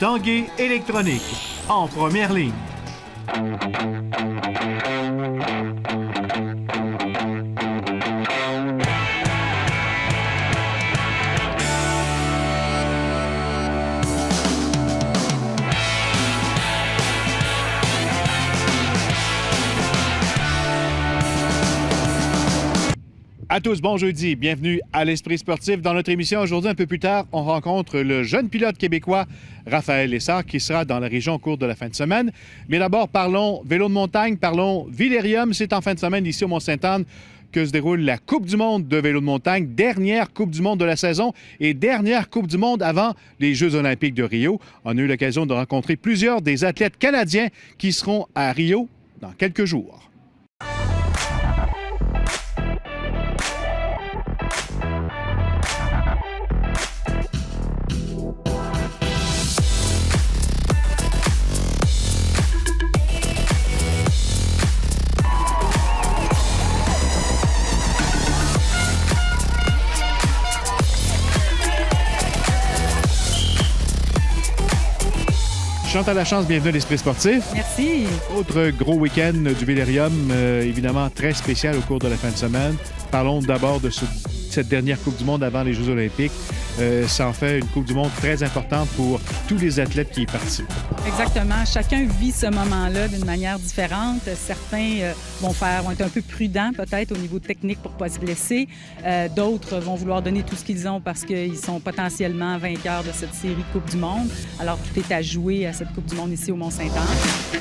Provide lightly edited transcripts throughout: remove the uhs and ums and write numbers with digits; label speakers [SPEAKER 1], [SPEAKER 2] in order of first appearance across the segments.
[SPEAKER 1] Tanguay électronique, en première ligne. À tous, bon jeudi. Bienvenue à l'Esprit sportif. Dans notre émission aujourd'hui, un peu plus tard, on rencontre le jeune pilote québécois Raphaël Lessard qui sera dans la région au cours de la fin de semaine. Mais d'abord, parlons vélo de montagne, parlons Villerium. C'est en fin de semaine ici au Mont-Sainte-Anne que se déroule la Coupe du monde de vélo de montagne, dernière Coupe du monde de la saison et dernière Coupe du monde avant les Jeux olympiques de Rio. On a eu l'occasion de rencontrer plusieurs des athlètes canadiens qui seront à Rio dans quelques jours. Chantal Lachance, bienvenue à l'Esprit sportif.
[SPEAKER 2] Merci.
[SPEAKER 1] Autre gros week-end du Villerium, évidemment très spécial au cours de la fin de semaine. Parlons d'abord de cette dernière Coupe du monde avant les Jeux olympiques. Ça en fait une Coupe du monde très importante pour tous les athlètes qui y participent.
[SPEAKER 2] Exactement. Chacun vit ce moment-là d'une manière différente. Certains vont être un peu prudents peut-être au niveau technique pour ne pas se blesser. D'autres vont vouloir donner tout ce qu'ils ont parce qu'ils sont potentiellement vainqueurs de cette série de Coupe du monde. Alors tout est à jouer à cette Coupe du monde ici au Mont-Sainte-Anne.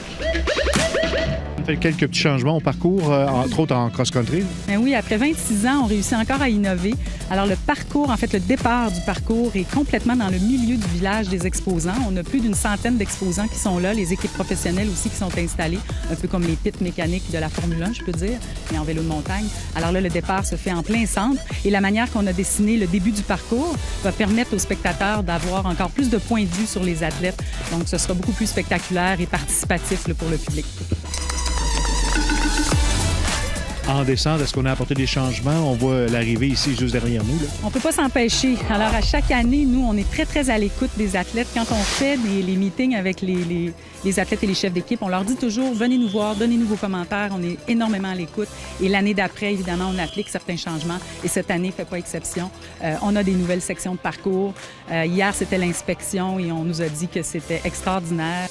[SPEAKER 1] On fait quelques petits changements au parcours, entre autres en cross-country.
[SPEAKER 2] Bien oui, après 26 ans, on réussit encore à innover. Alors le parcours, en fait, le départ du parcours est complètement dans le milieu du village des exposants. On a plus d'une centaine d'exposants qui sont là, les équipes professionnelles aussi qui sont installées, un peu comme les pits mécaniques de la Formule 1, je peux dire, mais en vélo de montagne. Alors là, le départ se fait en plein centre et la manière qu'on a dessiné le début du parcours va permettre aux spectateurs d'avoir encore plus de points de vue sur les athlètes. Donc, ce sera beaucoup plus spectaculaire et participatif là, pour le public.
[SPEAKER 1] En descente, est-ce qu'on a apporté des changements? On voit l'arrivée ici, juste derrière nous. Là.
[SPEAKER 2] On ne peut pas s'empêcher. Alors, à chaque année, nous, on est très, très à l'écoute des athlètes. Quand on fait les meetings avec les athlètes et les chefs d'équipe, on leur dit toujours, venez nous voir, donnez-nous vos commentaires. On est énormément à l'écoute. Et l'année d'après, évidemment, on applique certains changements. Et cette année ne fait pas exception. On a des nouvelles sections de parcours. Hier, c'était l'inspection et on nous a dit que c'était extraordinaire.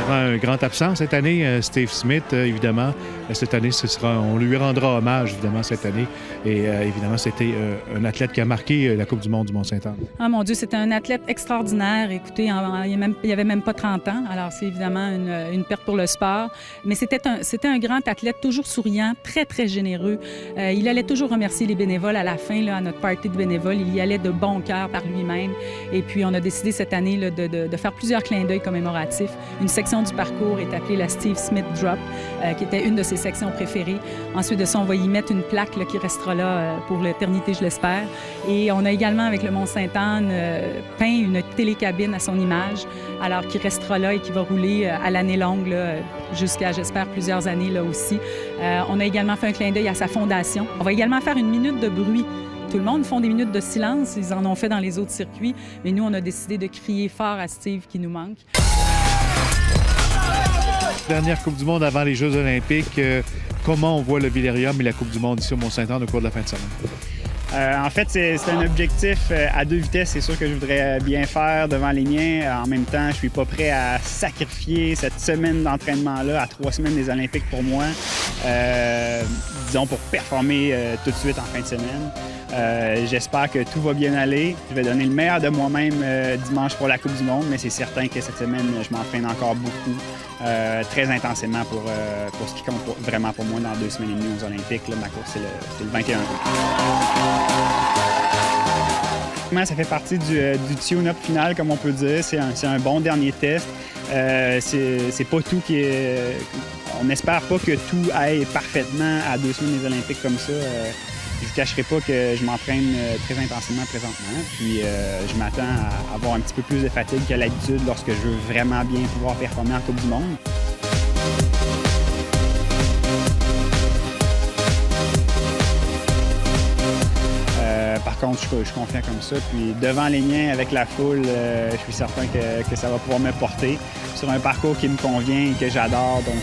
[SPEAKER 1] Un grand absent cette année, Steve Smith, évidemment. Cette année, on lui rendra hommage, évidemment, cette année. Et évidemment, c'était un athlète qui a marqué la Coupe du monde du Mont-Sainte-Anne.
[SPEAKER 2] Ah mon Dieu, c'était un athlète extraordinaire. Écoutez, il avait même pas 30 ans. Alors, c'est évidemment une perte pour le sport. Mais c'était un grand athlète, toujours souriant, très, très généreux. Il allait toujours remercier les bénévoles à la fin, là, à notre party de bénévoles. Il y allait de bon cœur par lui-même. Et puis, on a décidé cette année là, de faire plusieurs clins d'œil commémoratifs. Une section du parcours est appelée la Steve Smith Drop, qui était une de ses sections préférées. Ensuite de ça, on va y mettre une plaque là, qui restera là pour l'éternité, je l'espère. Et on a également, avec le Mont-Sainte-Anne, peint une télécabine à son image, alors qui restera là et qui va rouler à l'année longue là, jusqu'à, j'espère, plusieurs années là aussi. On a également fait un clin d'œil à sa fondation. On va également faire une minute de bruit. Tout le monde font des minutes de silence. Ils en ont fait dans les autres circuits. Mais nous, on a décidé de crier fort à Steve qui nous manque.
[SPEAKER 1] Dernière Coupe du monde avant les Jeux olympiques. Comment on voit le Villerium et la Coupe du monde ici au Mont-Sainte-Anne au cours de la fin de semaine?
[SPEAKER 3] En fait, c'est un objectif à deux vitesses. C'est sûr que je voudrais bien faire devant les miens. En même temps, je suis pas prêt à sacrifier cette semaine d'entraînement-là à 3 semaines des Olympiques pour moi. Disons, pour performer tout de suite en fin de semaine. J'espère que tout va bien aller. Je vais donner le meilleur de moi-même dimanche pour la Coupe du monde, mais c'est certain que cette semaine, je m'entraîne encore beaucoup, très intensément pour ce qui compte vraiment pour moi dans 2 semaines et demie aux Olympiques. Là, ma course, c'est le 21 août. Ça fait partie du tune-up final, comme on peut dire. C'est un bon dernier test. C'est pas tout qui est... On n'espère pas que tout aille parfaitement à 2 semaines des Olympiques comme ça. Je vous cacherai pas que je m'entraîne très intensément présentement. Puis je m'attends à avoir un petit peu plus de fatigue que l'habitude lorsque je veux vraiment bien pouvoir performer en Coupe du Monde. Par contre, je suis confiant comme ça. Puis devant les miens, avec la foule, je suis certain que ça va pouvoir me porter sur un parcours qui me convient et que j'adore. Donc,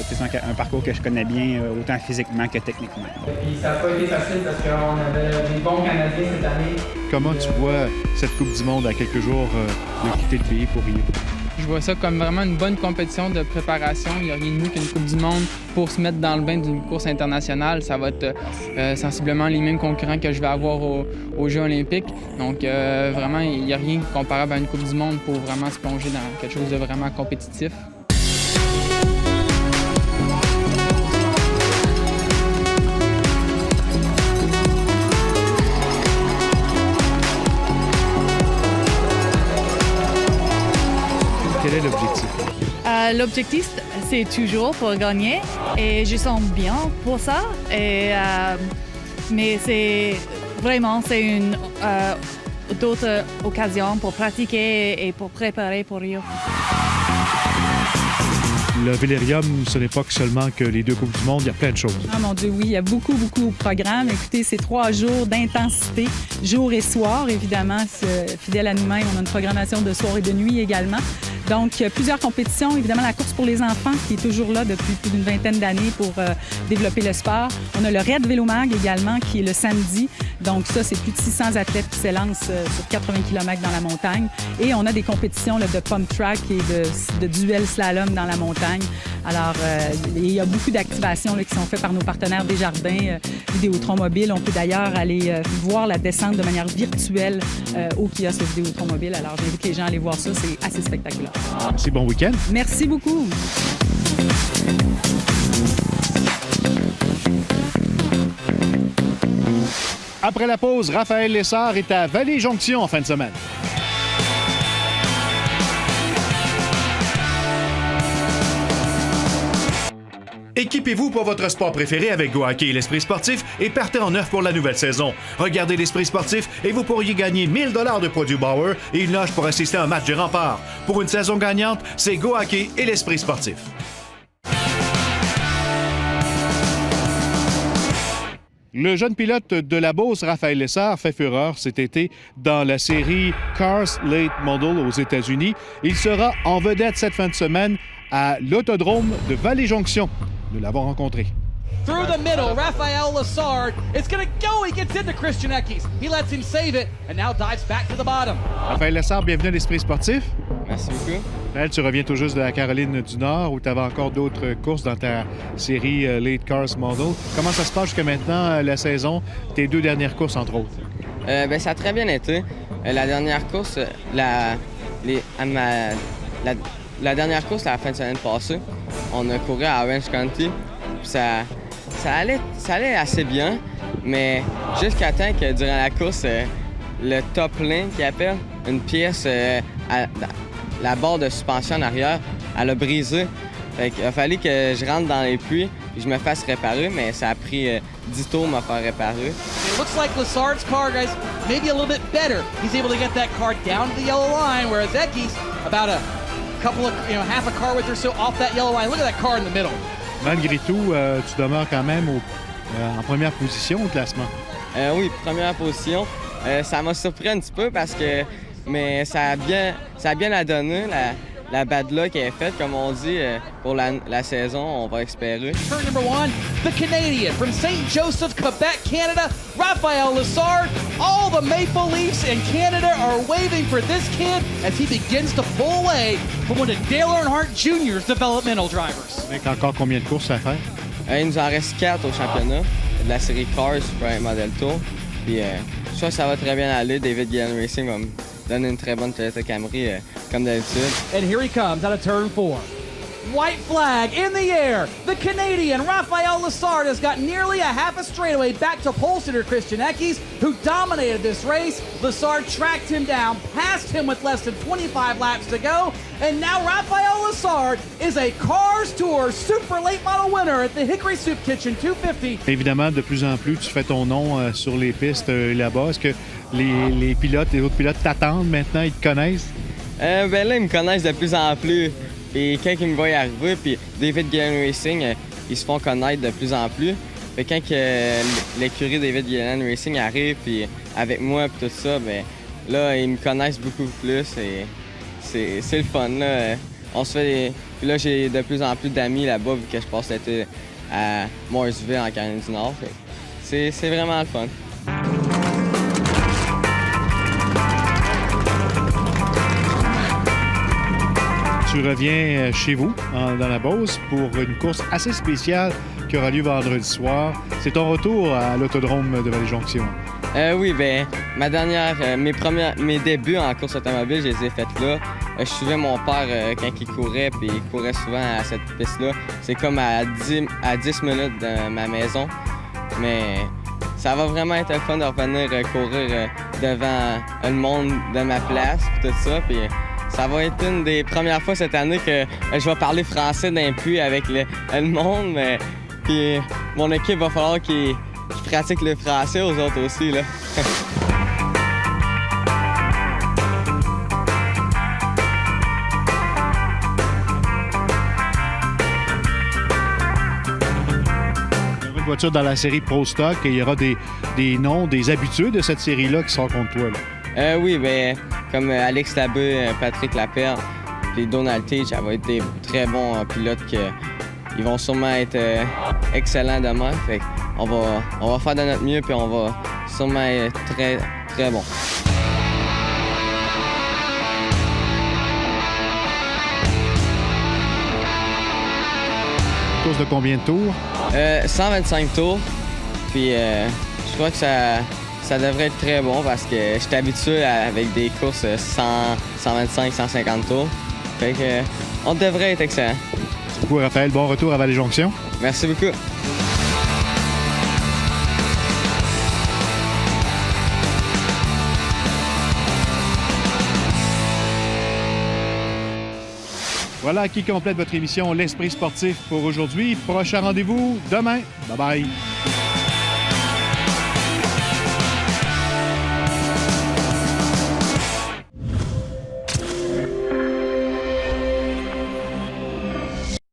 [SPEAKER 3] c'est un parcours que je connais bien, autant physiquement que techniquement.
[SPEAKER 4] Puis ça n'a pas été facile parce qu'on avait des bons Canadiens cette année.
[SPEAKER 1] Comment tu vois cette Coupe du Monde à quelques jours de quitter le pays pour Rio?
[SPEAKER 4] Je vois ça comme vraiment une bonne compétition de préparation. Il n'y a rien de mieux qu'une Coupe du Monde pour se mettre dans le bain d'une course internationale. Ça va être sensiblement les mêmes concurrents que je vais avoir aux Jeux olympiques. Donc vraiment, il n'y a rien comparable à une Coupe du Monde pour vraiment se plonger dans quelque chose de vraiment compétitif.
[SPEAKER 1] Quel est l'objectif?
[SPEAKER 5] L'objectif, c'est toujours pour gagner et je sens bien pour ça. Mais c'est une d'autres occasions pour pratiquer et pour préparer pour Rio.
[SPEAKER 1] Le Vélérium, ce n'est pas seulement que les 2 Coupes du Monde, il y a plein de choses.
[SPEAKER 2] Ah mon Dieu, oui, il y a beaucoup de programmes. Écoutez, c'est 3 jours d'intensité, jour et soir, évidemment. Fidèle à nous-mêmes, on a une programmation de soir et de nuit également. Donc, plusieurs compétitions. Évidemment, la course pour les enfants qui est toujours là depuis plus d'une vingtaine d'années pour développer le sport. On a le Raid Vélomag également qui est le samedi. Donc ça, c'est plus de 600 athlètes qui s'élancent sur 80 km dans la montagne. Et on a des compétitions là, de pump track et de duel slalom dans la montagne. Alors, il y a beaucoup d'activations là, qui sont faites par nos partenaires Desjardins, Vidéotron Mobile. On peut d'ailleurs aller voir la descente de manière virtuelle au kiosque de Vidéotron Mobile. Alors, j'invite les gens à aller voir ça. C'est assez spectaculaire.
[SPEAKER 1] Merci, bon week-end.
[SPEAKER 2] Merci beaucoup.
[SPEAKER 1] Après la pause, Raphaël Lessard est à Vallée-Jonction en fin de semaine. Équipez-vous pour votre sport préféré avec Go Hockey et l'Esprit Sportif et partez en neuf pour la nouvelle saison. Regardez l'Esprit Sportif et vous pourriez gagner 1000 $ de produits Bauer et une loge pour assister à un match de rempart. Pour une saison gagnante, c'est Go Hockey et l'Esprit Sportif. Le jeune pilote de la Beauce, Raphaël Lessard, fait fureur cet été dans la série Cars Late Model aux États-Unis. Il sera en vedette cette fin de semaine à l'autodrome de Vallée-Jonction. Nous l'avons rencontré.
[SPEAKER 6] Through the middle, Raphaël Lessard is going to go. He gets into Christian Eckes. He lets him save it and now dives back to the bottom.
[SPEAKER 1] Raphaël Lessard, bienvenue à l'Esprit Sportif.
[SPEAKER 4] Merci beaucoup.
[SPEAKER 1] Raphaël, tu reviens tout juste de la Caroline du Nord où tu avais encore d'autres courses dans ta série Late Cars Model. Comment ça se passe jusqu'à maintenant, la saison, tes 2 dernières courses, entre autres?
[SPEAKER 7] Ça a très bien été. La dernière course, la dernière course, la fin de semaine passée, on a couru à Orange County. Ça allait assez bien, mais jusqu'à temps que durant la course, le top lane qui appelle, une pièce à la barre de suspension en arrière, elle a brisé. Fait qu'il a fallu que je rentre dans les puits et je me fasse réparer, mais ça a pris 10 tours à me faire réparer.
[SPEAKER 6] It looks like Lessard's car, guys, maybe a little bit better. He's able to get that car down to the yellow line, whereas Eckes about a couple of, half a car width or so off that yellow line. Look at that car in the middle.
[SPEAKER 1] Malgré tout, tu demeures quand même en première position au classement.
[SPEAKER 7] Oui, première position. Ça m'a surpris un petit peu mais ça a bien donné. La bad luck est faite, comme on dit, pour la saison, on va espérer.
[SPEAKER 6] Turn number 1, the Canadian from St. Joseph, Quebec, Canada, Raphaël Lessard. All the Maple Leafs in Canada are waving for this kid as he begins to pull away from one of Dale Earnhardt Jr.'s developmental drivers.
[SPEAKER 1] Avec encore combien de courses à faire?
[SPEAKER 7] Il nous en reste 4 au championnat de la série Cars Super Model Tour. Puis ça va très bien aller. David Gillen Racing va me donner une très bonne Toyota Camry comme d'habitude.
[SPEAKER 6] And here he comes out of turn 4. White flag in the air. The Canadian Raphael Lessard has got nearly a half a straightaway back to pole sitter Christian Eckes, who dominated this race. Lessard tracked him down, passed him with less than 25 laps to go, and now Raphael Lessard is a Cars Tour Super Late Model winner at the Hickory Soup Kitchen 250.
[SPEAKER 1] Évidemment, de plus en plus, tu fais ton nom sur les pistes là-bas. Est-ce que les pilotes, les autres pilotes t'attendent maintenant, ils te connaissent?
[SPEAKER 7] Ben là, ils me connaissent de plus en plus. Puis quand ils me voient arriver, puis David Gillen Racing, ils se font connaître de plus en plus. Puis quand l'écurie David Gillen Racing arrive, puis avec moi, puis tout ça, ben là, ils me connaissent beaucoup plus et c'est le fun, là. On se fait Puis là, j'ai de plus en plus d'amis là-bas, vu que je passe l'été à Mooresville, en Caroline du Nord. C'est vraiment le fun.
[SPEAKER 1] Tu reviens chez vous, dans la Beauce, pour une course assez spéciale qui aura lieu vendredi soir. C'est ton retour à l'autodrome de Vallée-Jonction.
[SPEAKER 7] Oui, ben mes débuts en course automobile, je les ai faits là. Je suivais mon père quand il courait, puis il courait souvent à cette piste-là. C'est comme à 10 minutes de ma maison. Mais ça va vraiment être le fun de revenir courir devant le monde de ma place, puis tout ça. Puis ça va être une des premières fois cette année que je vais parler français d'un puits avec le monde. Mais puis mon équipe va falloir qu'ils pratiquent le français aux autres aussi, là.
[SPEAKER 1] Une voiture dans la série Pro Stock et il y aura des noms, des habitués de cette série-là qui sont contre toi, là.
[SPEAKER 7] Oui, ben comme Alex Labbé, Patrick Lapierre, les Donald Tate, ça va être des très bons pilotes qui vont sûrement être excellents demain. Fait on va faire de notre mieux puis on va sûrement être très, très bons.
[SPEAKER 1] Course de combien de tours?
[SPEAKER 7] 125 tours. Puis je crois que ça devrait être très bon parce que je suis habitué avec des courses 100, 125, 150 tours. Fait que on devrait être excellent.
[SPEAKER 1] Merci beaucoup, Raphaël. Bon retour à Vallée-Jonction.
[SPEAKER 7] Merci beaucoup.
[SPEAKER 1] Voilà qui complète votre émission L'Esprit sportif pour aujourd'hui. Prochain rendez-vous demain. Bye bye.